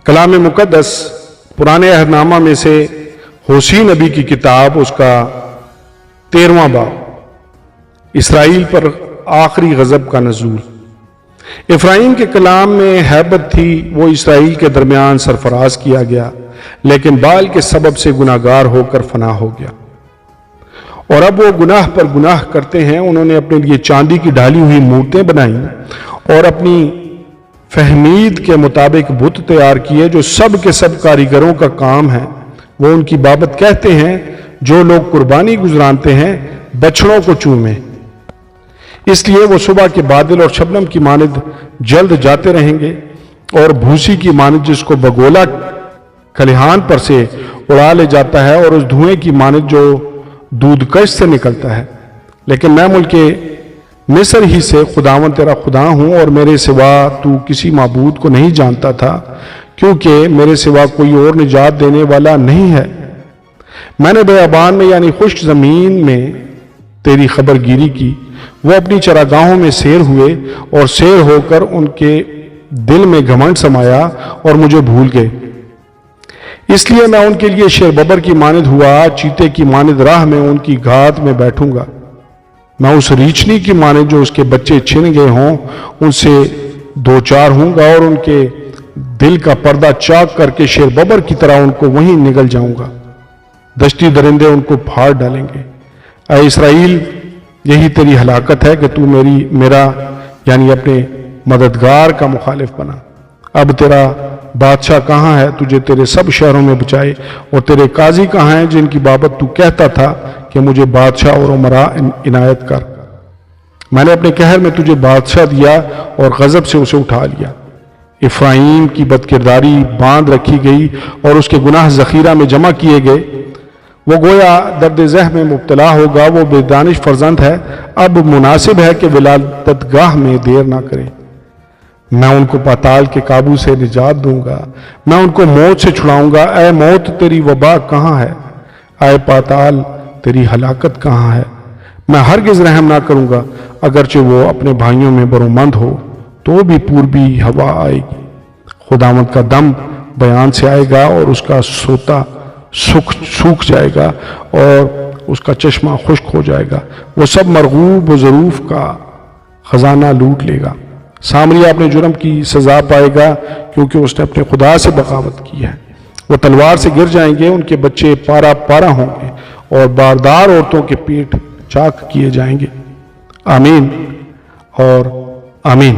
کلام مقدس پرانے عہد نامہ میں سے ہوسی نبی کی کتاب، اس کا 13واں باب، اسرائیل پر آخری غضب کا نزول۔ افرایم کے کلام میں ہیبت تھی، وہ اسرائیل کے درمیان سرفراز کیا گیا، لیکن بال کے سبب سے گناہگار ہو کر فنا ہو گیا۔ اور اب وہ گناہ پر گناہ کرتے ہیں۔ انہوں نے اپنے لیے چاندی کی ڈھالی ہوئی مورتیں بنائیں اور اپنی فہمید کے مطابق بت تیار کیے، جو سب کے سب کاریگروں کا کام ہے۔ وہ ان کی بابت کہتے ہیں، جو لوگ قربانی گزرانتے ہیں بچڑوں کو چومیں۔ اس لیے وہ صبح کے بادل اور شبنم کی مانند جلد جاتے رہیں گے، اور بھوسی کی مانند جس کو بگولا کھلیہان پر سے اڑا لے جاتا ہے، اور اس دھوئیں کی مانند جو دودھ کش سے نکلتا ہے۔ لیکن میں ملک مصر ہی سے خداوند تیرا خدا ہوں، اور میرے سوا تو کسی معبود کو نہیں جانتا تھا، کیونکہ میرے سوا کوئی اور نجات دینے والا نہیں ہے۔ میں نے بیابان میں یعنی خشک زمین میں تیری خبر گیری کی۔ وہ اپنی چراگاہوں میں سیر ہوئے، اور سیر ہو کر ان کے دل میں گھمنڈ سمایا اور مجھے بھول گئے۔ اس لیے میں ان کے لیے شیر ببر کی مانند ہوا، چیتے کی مانند راہ میں ان کی گھات میں بیٹھوں گا۔ میں اس ریچھنی کی مانند جو اس کے بچے چھن گئے ہوں ان سے دو چار ہوں گا، اور ان کے دل کا پردہ چاک کر کے شیر ببر کی طرح ان کو وہیں نگل جاؤں گا۔ دشتی درندے ان کو پھاڑ ڈالیں گے۔ اے اسرائیل، یہی تیری ہلاکت ہے کہ تو میرا یعنی اپنے مددگار کا مخالف بنا۔ اب تیرا بادشاہ کہاں ہے تجھے تیرے سب شہروں میں بچائے، اور تیرے قاضی کہاں ہیں جن کی بابت تو کہتا تھا کہ مجھے بادشاہ اور امراء عنایت کر؟ میں نے اپنے قہر میں تجھے بادشاہ دیا اور غضب سے اسے اٹھا لیا۔ افرایم کی بدکرداری باندھ رکھی گئی، اور اس کے گناہ ذخیرہ میں جمع کیے گئے۔ وہ گویا درد ذہ میں مبتلا ہوگا، وہ بے دانش فرزند ہے۔ اب مناسب ہے کہ ولادت گاہ میں دیر نہ کرے۔ میں ان کو پاتال کے قابو سے نجات دوں گا، میں ان کو موت سے چھڑاؤں گا۔ اے موت، تیری وبا کہاں ہے؟ اے پاتال، تیری ہلاکت کہاں ہے؟ میں ہرگز رحم نہ کروں گا، اگرچہ وہ اپنے بھائیوں میں برومند ہو تو بھی پوربی ہوا آئے گی۔ خداوند کا دم بیان سے آئے گا، اور اس کا سوتا سوکھ جائے گا، اور اس کا چشمہ خشک ہو جائے گا۔ وہ سب مرغوب و ظروف کا خزانہ لوٹ لے گا۔ سامریہ اپنے جرم کی سزا پائے گا، کیونکہ اس نے اپنے خدا سے بغاوت کی ہے۔ وہ تلوار سے گر جائیں گے، ان کے بچے پارا پارا ہوں گے، اور باردار عورتوں کے پیٹ چاک کیے جائیں گے۔ آمین اور آمین۔